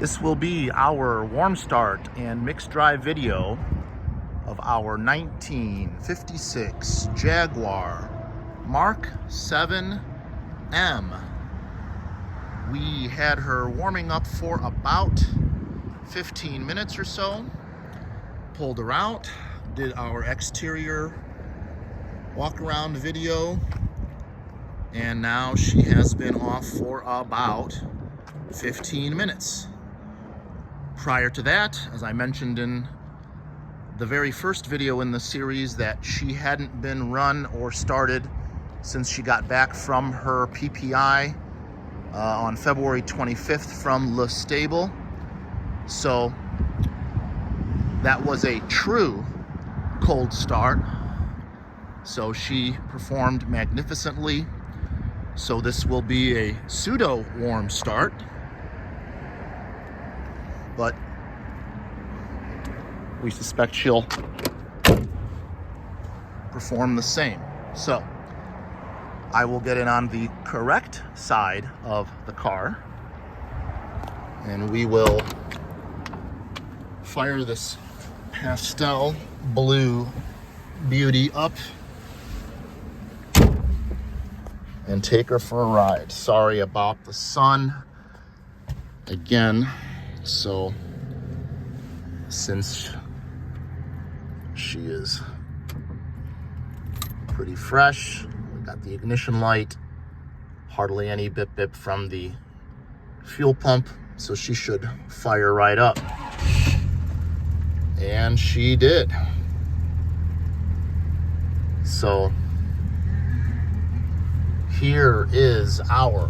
This will be our warm start and mixed drive video of our 1956 Jaguar Mark VII M. We had her warming up for about 15 minutes or so, pulled her out, did our exterior walk around video, and now she has been off for about 15 minutes. Prior to that, as I mentioned in the very first video in the series, that she hadn't been run or started since she got back from her PPI on February 25th from Le Stable. So that was a true cold start. So she performed magnificently. So this will be a pseudo warm start, but we suspect she'll perform the same. So I will get in on the correct side of the car and we will fire this pastel blue beauty up and take her for a ride. Sorry about the sun again. So since she is pretty fresh, we got the ignition light, hardly any bip bip from the fuel pump, so she should fire right up. And she did. So here is our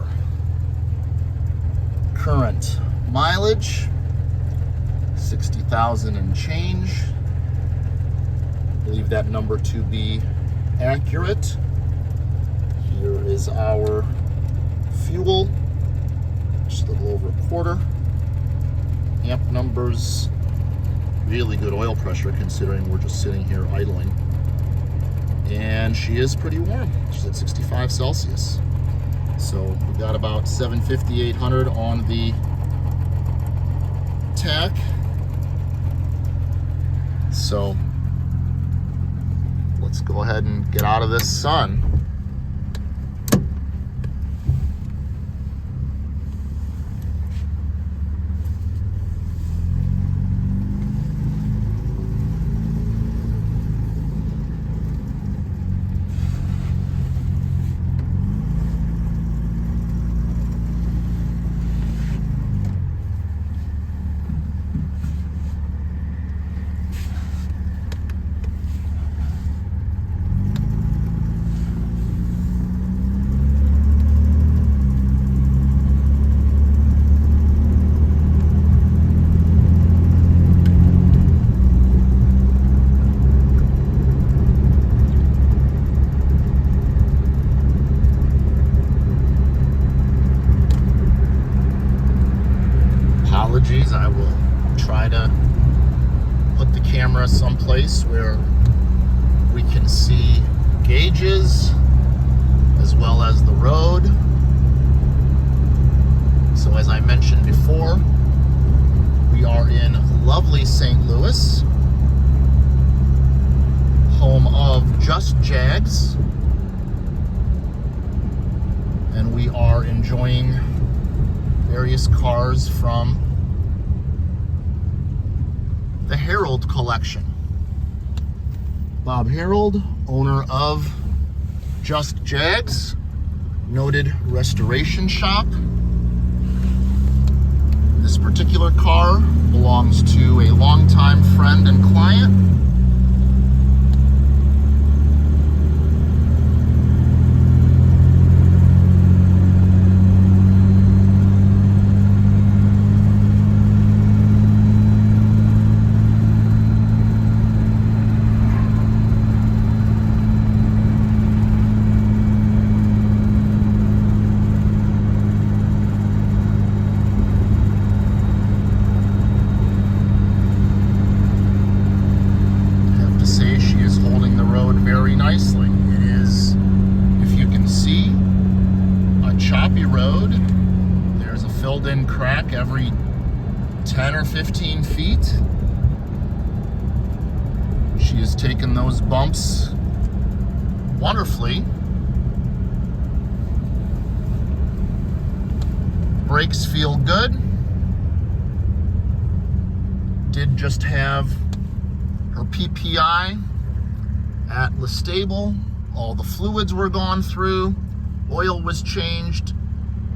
current mileage, 60,000 and change. I believe that number to be accurate. Here is our fuel, just a little over a quarter. Amp numbers, really good oil pressure considering we're just sitting here idling. And she is pretty warm. She's at 65 Celsius. So we got about 750, 800 on the tach. So let's go ahead and get out of this sun. Apologies, I will try to put the camera someplace where we can see gauges as well as the road. So as I mentioned before, we are in lovely St. Louis, home of Just Jags, and we are enjoying various cars from the Harold collection. Bob Harold, owner of Just Jags, noted restoration shop. This particular car belongs to a longtime friend and client. filled in crack every 10 or 15 feet. She has taken those bumps wonderfully. Brakes feel good. Did just have her PPI at the stable. All the fluids were gone through. Oil was changed.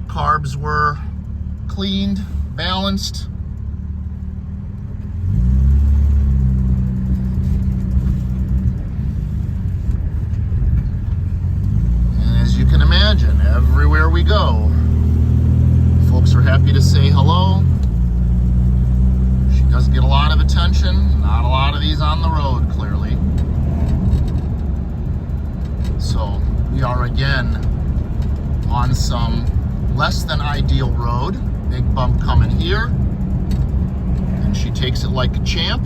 Carbs were cleaned, balanced. And as you can imagine, everywhere we go, folks are happy to say hello. She does get a lot of attention. Not a lot of these on the road, clearly. So we are again on some less than ideal road. Big bump coming here. And she takes it like a champ.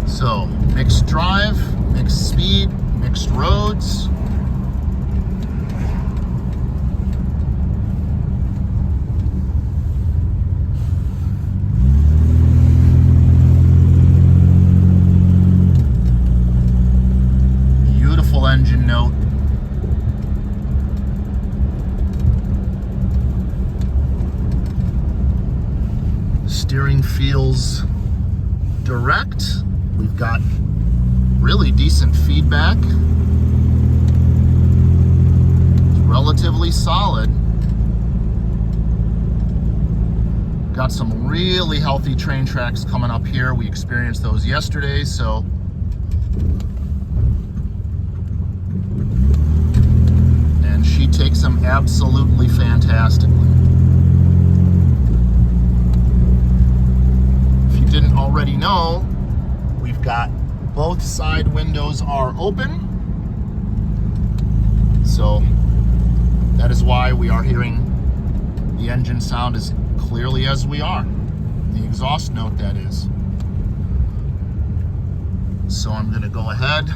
So, mixed drive, mixed speed, mixed roads. Beautiful engine note. The steering feels direct. We've got really decent feedback. It's relatively solid. Got some really healthy train tracks coming up here. We experienced those yesterday, so and she takes them absolutely fantastically. If you didn't already know, we've got both side windows are open. So that is why we are hearing the engine sound as clearly as we are. The exhaust note, that is. So I'm going to go ahead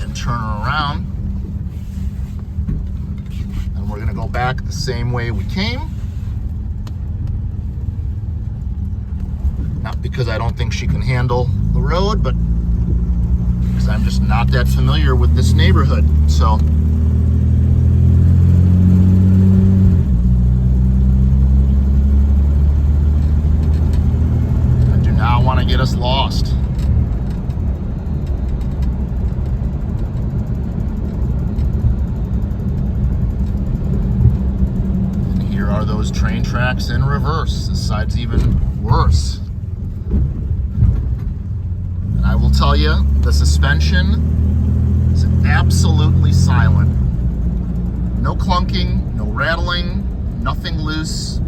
and turn her around. And we're going to go back the same way we came. Not because I don't think she can handle the road, but because I'm just not that familiar with this neighborhood. So I do not want to get us lost. And here are those train tracks in reverse. This side's even worse. I will tell you, the suspension is absolutely silent. No clunking, no rattling, nothing loose.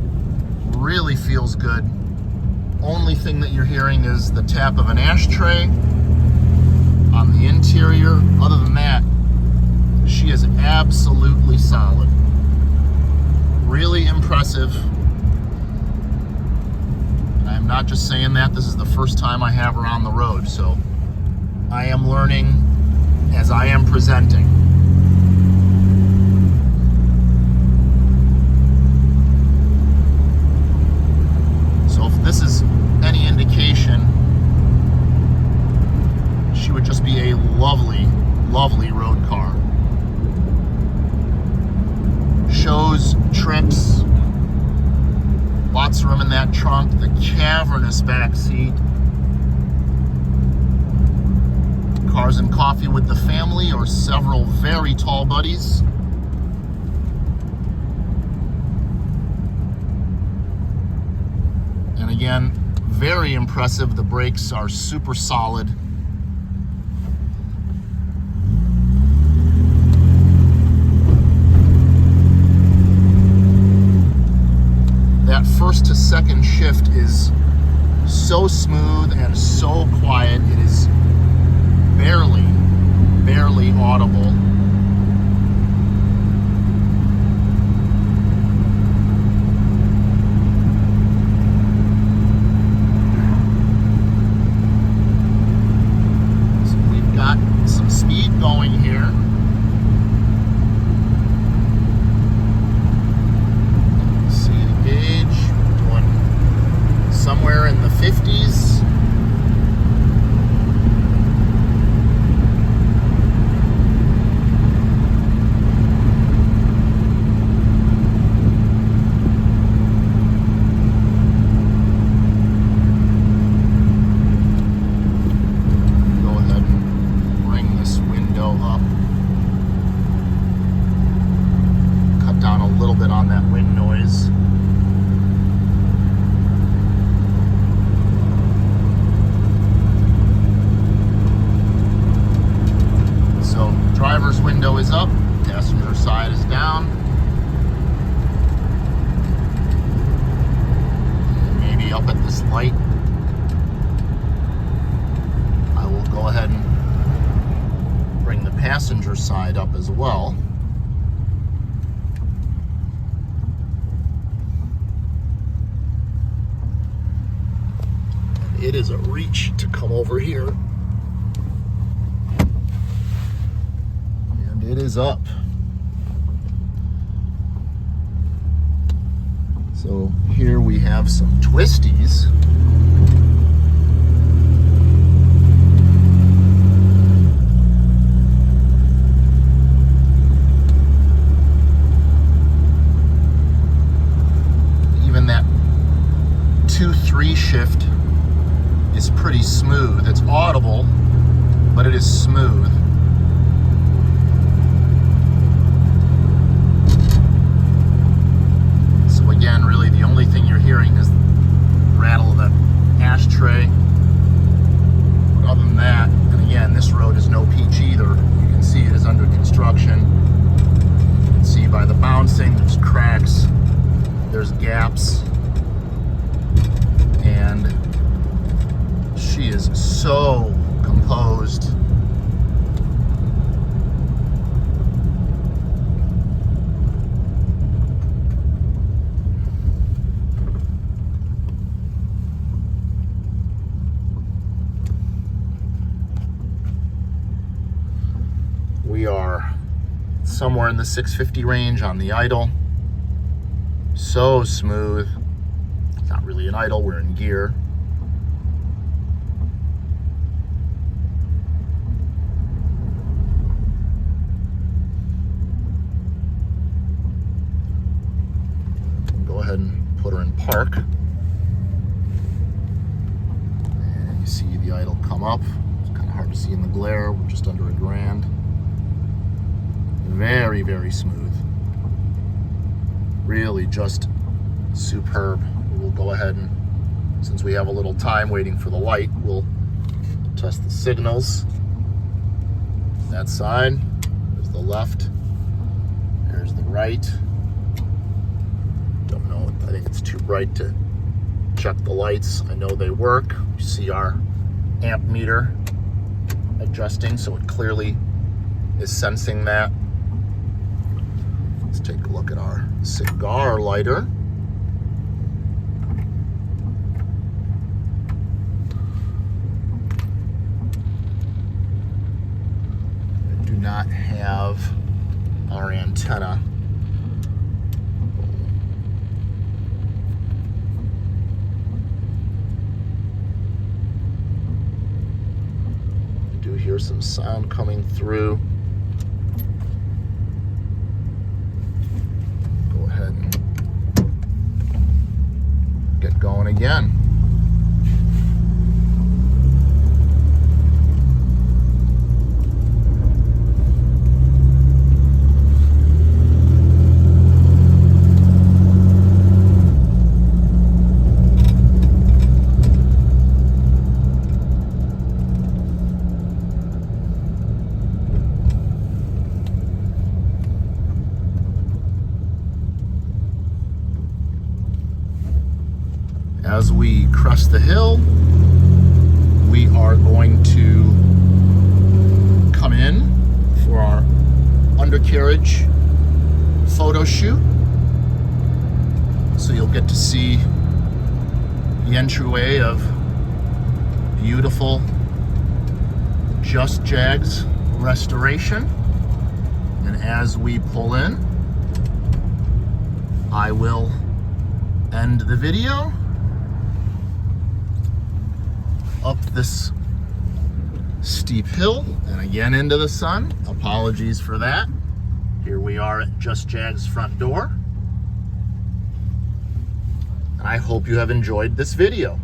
Really feels good. Only thing that you're hearing is the tap of an ashtray on the interior. Other than that, she is absolutely solid. Really impressive. I'm not just saying that. This is the first time I have her on the road, so I am learning as I am presenting. So if this is any indication, she would just be a lovely, lovely road car. Shows, trips, lots of room in that trunk, the cavernous back seat. Cars and coffee with the family or several very tall buddies. And again, very impressive. The brakes are super solid. That first to second shift is so smooth and so quiet. It is barely audible. So we've got some speed going here. See the gauge, doing somewhere in the 50s. On that wind noise. So driver's window is up, passenger side is down. And maybe up at this light, I will go ahead and bring the passenger side up as well. It is a reach to come over here. And it is up. So here we have some twisties. Even that 2-3 shift is pretty smooth. It's audible, but it is smooth. So again, really the only thing you're hearing is the rattle of the ashtray. But other than that, and again, this road is no peach either. You can see it is under construction. You can see by the bouncing, there's cracks, there's gaps, and she is so composed. We are somewhere in the 650 range on the idle. So smooth. It's not really an idle, we're in gear. And put her in park. And you see the idle come up. It's kind of hard to see in the glare. We're just under $1,000. Very, very smooth. Really just superb. We'll go ahead and, since we have a little time waiting for the light, we'll test the signals. That side, there's the left, there's the right. I think it's too bright to check the lights. I know they work. You see our amp meter adjusting, so it clearly is sensing that. Let's take a look at our cigar lighter. I do not have our antenna. Hear some sound coming through. Go ahead and get going again. As we crest the hill, we are going to come in for our undercarriage photo shoot. So you'll get to see the entryway of beautiful Just Jags restoration. And as we pull in, I will end the video up this steep hill and again into the sun. Apologies for that. Here we are at Just Jag's front door. And I hope you have enjoyed this video.